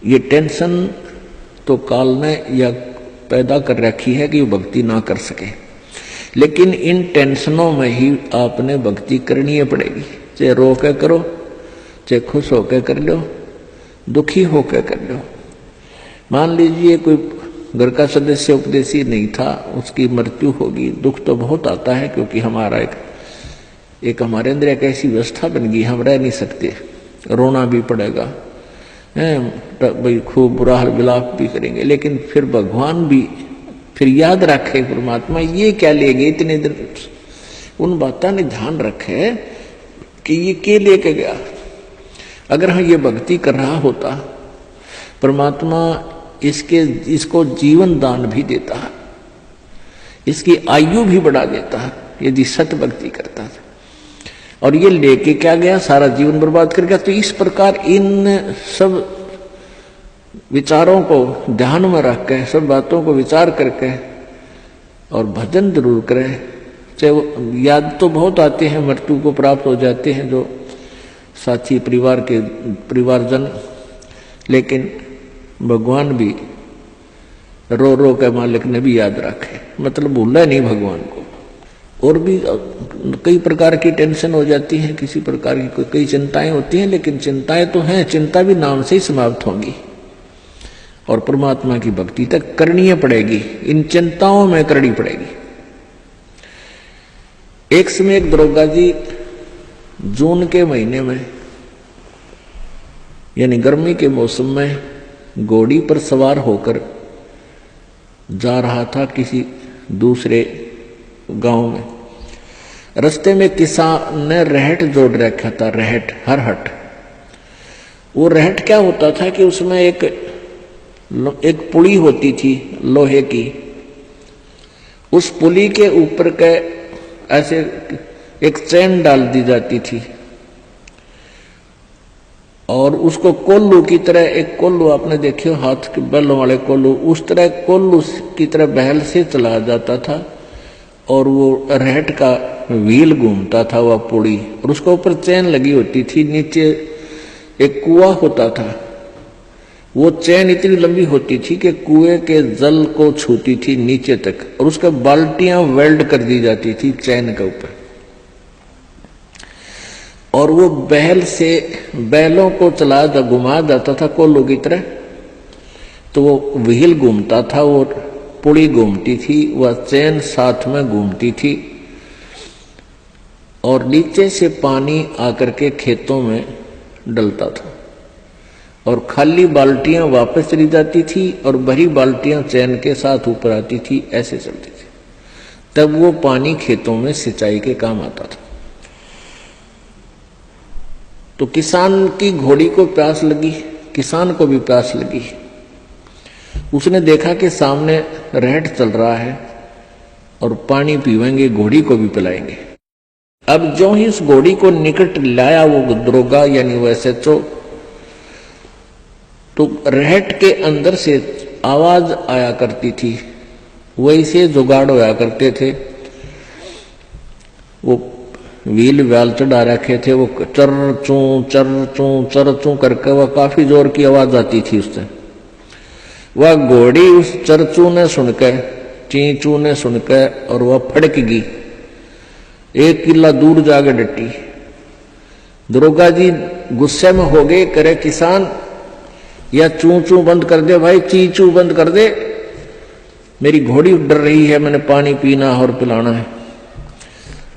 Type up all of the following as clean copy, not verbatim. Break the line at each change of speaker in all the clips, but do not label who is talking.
ये टेंशन तो काल ने या पैदा कर रखी है कि वो भक्ति ना कर सके, लेकिन इन टेंशनों में ही आपने भक्ति करनी पड़ेगी। चाहे रो के करो, चाहे खुश होकर कर लो, दुखी होकर कर लो। मान लीजिए कोई घर का सदस्य उपदेशी नहीं था, उसकी मृत्यु होगी, दुख तो बहुत आता है, क्योंकि हमारा एक हमारे अंदर एक ऐसी व्यवस्था बन गई, हम रह नहीं सकते, रोना भी पड़ेगा, भाई खूब बुरा हाल विलाप भी करेंगे, लेकिन फिर भगवान भी फिर याद रखे परमात्मा ये क्या ले गए इतने दिन, उन बातों ने ध्यान रखे कि ये क्या लेके गया। अगर हम ये भक्ति कर रहा होता, परमात्मा इसको जीवन दान भी देता है, इसकी आयु भी बढ़ा देता है यदि सत्य भक्ति करता था। और ये लेके क्या गया, सारा जीवन बर्बाद कर गया। तो इस प्रकार इन सब विचारों को ध्यान में रख के, सब बातों को विचार करके और भजन जरूर करें। चाहे याद तो बहुत आते हैं, मृत्यु को प्राप्त हो जाते हैं जो साथी परिवारजन, लेकिन भगवान भी रो रो के मालिक ने भी याद रखे, मतलब भूला नहीं भगवान को। और भी कई प्रकार की टेंशन हो जाती है, किसी प्रकार की कई चिंताएं होती हैं, लेकिन चिंताएं तो हैं, चिंता भी नाम से ही समाप्त होंगी और परमात्मा की भक्ति तक करनी पड़ेगी, इन चिंताओं में करनी पड़ेगी। एक समय एक दरोगा जी जून के महीने में यानी गर्मी के मौसम में घोड़ी पर सवार होकर जा रहा था किसी दूसरे गांव में। रास्ते में किसान ने रहट जोड़ रखा था, रहट, हरहट। वो रहट क्या होता था कि उसमें एक पुली होती थी लोहे की, उस पुली के ऊपर के ऐसे एक चैन डाल दी जाती थी और उसको कोल्लू की तरह, एक कोल्लू आपने देखे हो हाथ के बैलों वाले कोल्लू, उस तरह कोल्लू की तरह बहल से चला जाता था और वो रहट का व्हील घूमता था वह पुड़ी, और उसके ऊपर चैन लगी होती थी। नीचे एक कुआं होता था, वो चैन इतनी लंबी होती थी कि कुएं के जल को छूती थी नीचे तक, और उसका बाल्टियां वेल्ड कर दी जाती थी चैन के ऊपर। और वो बैल से बैलों को घुमा जाता था कोल्लू की तरह, तो वो व्हील घूमता था, वो पुड़ी घूमती थी, वह चैन साथ में घूमती थी, और नीचे से पानी आकर के खेतों में डलता था और खाली बाल्टियां वापस चली जाती थी और भरी बाल्टियां चैन के साथ ऊपर आती थी, ऐसे चलती थी। तब वो पानी खेतों में सिंचाई के काम आता था। तो किसान की घोड़ी को प्यास लगी, किसान को भी प्यास लगी। उसने देखा कि सामने रहट चल रहा है और पानी पीवेंगे, घोड़ी को भी पिलाएंगे। अब जो ही इस घोड़ी को निकट लाया वो दरोगा यानी वो एसएचओ, तो रहट के अंदर से आवाज आया करती थी, वैसे जुगाड़ होया करते थे। वो व्हील व्याल चढ़ा रखे थे, वो चर चू करके वह काफी जोर की आवाज आती थी उससे। वह घोड़ी उस चरचू ने सुनकर, चींचू ने सुनकर, और वह फड़क गई, एक किला दूर जाके डटी। दरोगा जी गुस्से में हो गए, करे किसान या चू चू बंद कर दे भाई, ची चू बंद कर दे, मेरी घोड़ी डर रही है, मैंने पानी पीना और पिलाना है।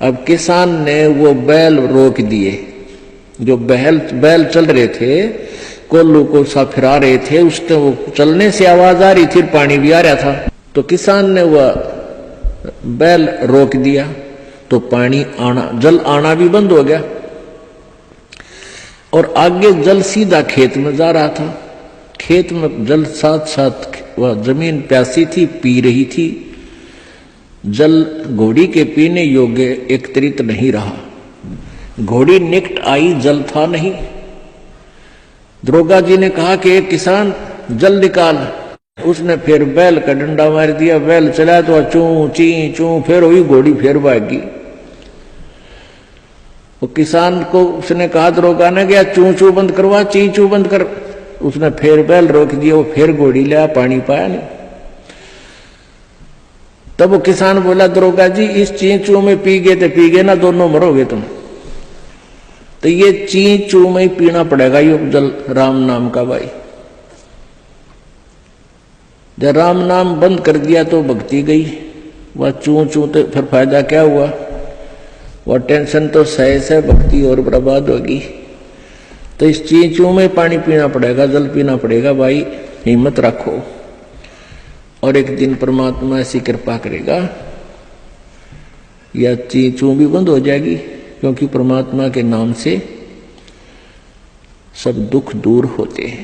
अब किसान ने वो बैल रोक दिए, जो बैल चल रहे थे, कोल्लू को सा फिरा रहे थे, उसने वो चलने से आवाज आ रही थी, पानी भी आ रहा था। तो किसान ने वह बैल रोक दिया, तो पानी आना, जल आना भी बंद हो गया और आगे जल सीधा खेत में जा रहा था। खेत में जल साथ साथ, वह जमीन प्यासी थी, पी रही थी। जल घोड़ी के पीने योग्य एकत्रित नहीं रहा, घोड़ी निकट आई, जल था नहीं। दरोगा जी ने कहा कि एक किसान जल निकाल। उसने फिर बैल का डंडा मार दिया, बैल चला तो चू ची चू, फिर हुई घोड़ी, फिर भागी। वो किसान को उसने कहा दरोगा ने, गया चू चू बंद करवा, ची चू बंद कर। उसने फिर बैल रोक दिया, वो फिर घोड़ी लिया, पानी पाया नहीं। तब वो किसान बोला, दरोगा जी इस चींचू में पी गए तो पी गए ना, दोनों मरोगे तुम। तो ये चींचू में ही पीना पड़ेगा ये जल राम नाम का भाई। जब राम नाम बंद कर दिया तो भक्ति गई, वह चू चू तो फिर फायदा क्या हुआ, वह टेंशन तो सही से भक्ति और बर्बाद होगी। तो इस चींचू में पानी पीना पड़ेगा, जल पीना पड़ेगा भाई, हिम्मत रखो और एक दिन परमात्मा ऐसी कृपा करेगा या चींचू भी बंद हो जाएगी, क्योंकि परमात्मा के नाम से सब दुख दूर होते हैं।